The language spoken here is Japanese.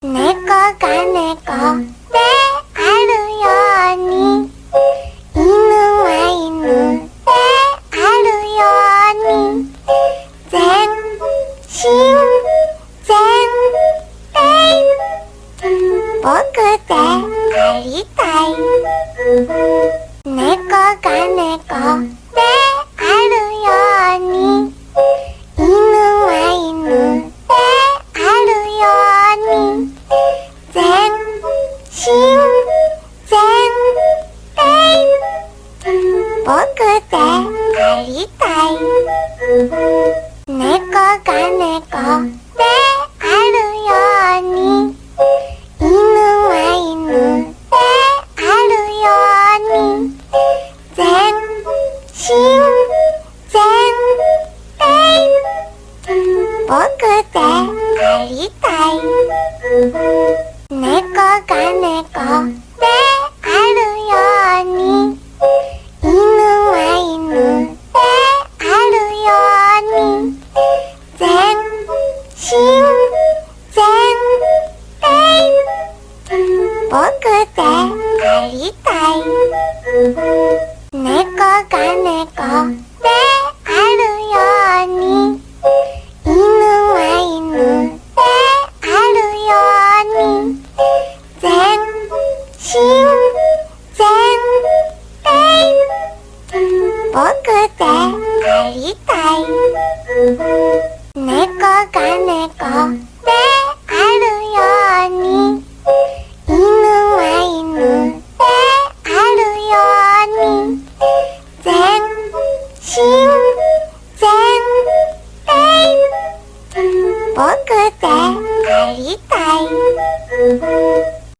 猫が猫であるように、犬は犬であるように、全身全霊僕でありたい。猫が猫であるように、犬は犬であるように、全身全霊僕でありたい。猫が猫であるように、犬は犬であるように、全身全霊僕でありたい。猫が猫であるように、犬は犬であるように、全身全霊僕でありたい。猫が猫であるように、犬は犬であるように、全身全霊僕でありたい。猫が猫であるように、犬は犬であるように、全身全霊僕でありたい。